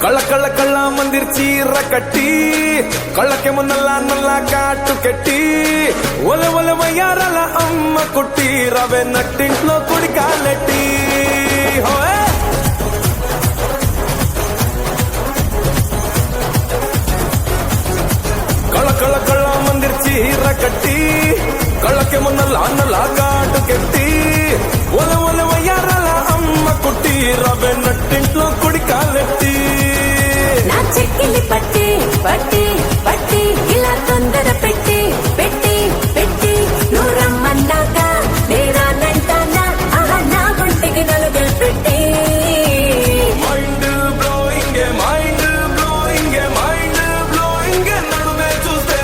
కళ్ళ కళ్ళ కళ్ళ మందిర్ చీర కట్టి కళ్ళకేమో నల్ల నల్ల కాటు కట్టి ఒల ఒల వయ్యారాల అమ్మ కుట్టి రవే నట్టింట్లో కుడి కాలెట్టి కళ్ళ కళ్ళ కళ్ళ మందిర్ చీర కట్టి కళ్ళకేమో నల్ల నల్ల కాటు కట్టి ఒల ఒల వయ్యారాల అమ్మ కుట్టి రవే నట్టింట్లో కుడి కాలెట్టి నా చెక్కిలి పట్టి పట్టి పట్టి ఇలా తొందర పెట్టి పెట్టి పెట్టి నువ్వు రమ్మన్నాక నేరానంటానా ఆహా నా గుంటికి నలుగులు పెట్టి mind blowing mind blowing mind blowing నడుమే చూస్తే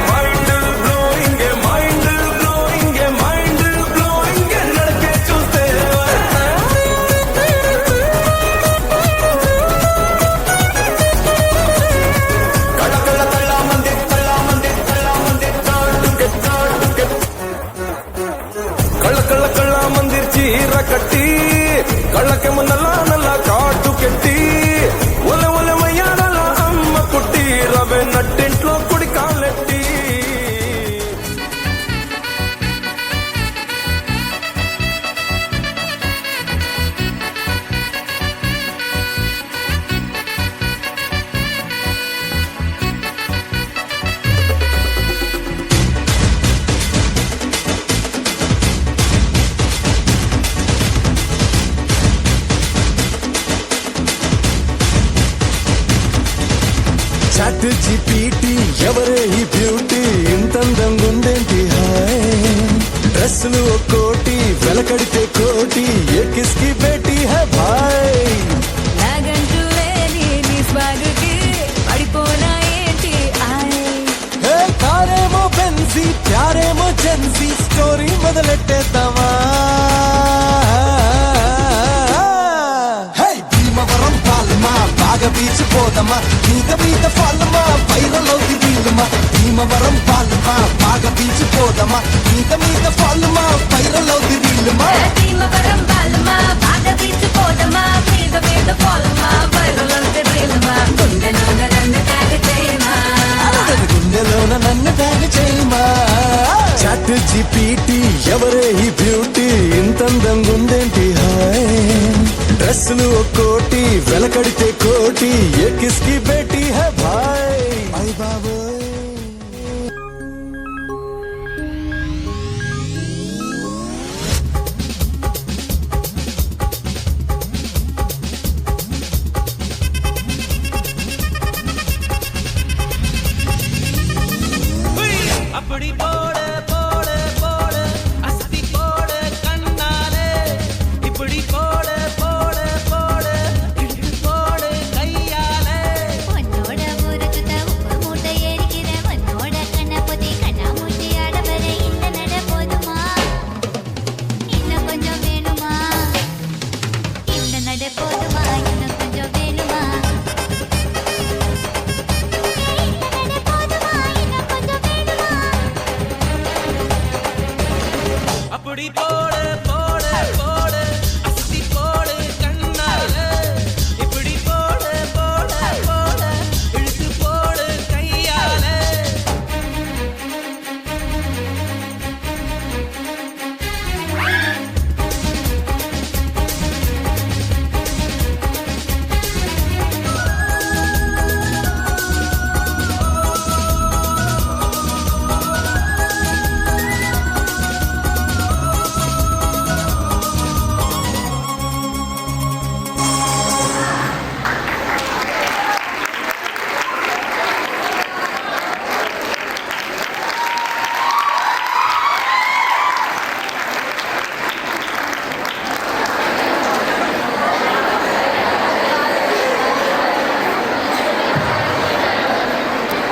mind blowing mind blowing mind blowing నడికే చూస్తే కళ్ళ కళ్ళ కళ్ళ మంది కళ్ళ కళ్ళ కళ్ళ మందిర్ చీర కట్టి కళ్ళకేమో నల్ల నల్ల కాటు కెట్టి ఒల ఒల మయ్యాడల అమ్మ కుట్టి రవే నట్టింట్లో కుడి కాలెట్టి చాట్ జీపీటీ ఎవరే ఈ బ్యూటీ ఇంతందంగుందేంటి హాయ్ డ్రెస్సులు ఒక్కోటి వెలకడితే కోటి ఏ కిస్కి బేటీ హై భాయ్ నాగంటూ లేని నీ స్వాగుకి పడిపోనా ఏంటి ఆయ్ హే కారేమో బెన్సీ ప్యారేమో జెన్సీ స్టోరీ మొదలెట్టేద్దామా హే భీమవరం పాలమా బాగా బీచ్ పోదమా మీద ఫాలమా వైరల్ అవుతుంది వీలుమా భీమవరం పాలమా బాగా బీచ్ పోదమా మీద ఫాలమా వైరల్ అవుతుంది వీలుమా భీమవరం బాలమా బాగా తీసిపోదమా మీద పోలమా బయలుంటే రీలమా గుండెలోన నన్ను తాగి చేయమా గుండెలోన నన్ను ట్యాగ్ చేయమా చాట్ జీపీటీ ఎవరే ఈ బ్యూటీ ఇంతందంగుందేంటి హాయ్ డ్రెస్సులు ఒక్కోటి వెలకడితే కోటి ఏ కిస్కి బేటీ హై భాయ్ అయ్ బాబోయ్ அப்படி போட போட போட அஸ்தி போட கண்ணாலே இப்படி போட போட போட இழுத்து போட கையாலே உன்னோட ஊருக்குத்த உப்பு மூட்டை எரிக்கிற உன்னோட கண்ண பொத்தி கண்ணா மூட்டி ஆடவர இந்த நட போதுமா இன்னும் கொஞ்சம் வேணுமா இந்த நட போதுமா இன்னும் கொஞ்சம் வேணுமா இந்த நட போதுமா இன்னும் கொஞ்சம் வேணுமா அப்படி போட போட போட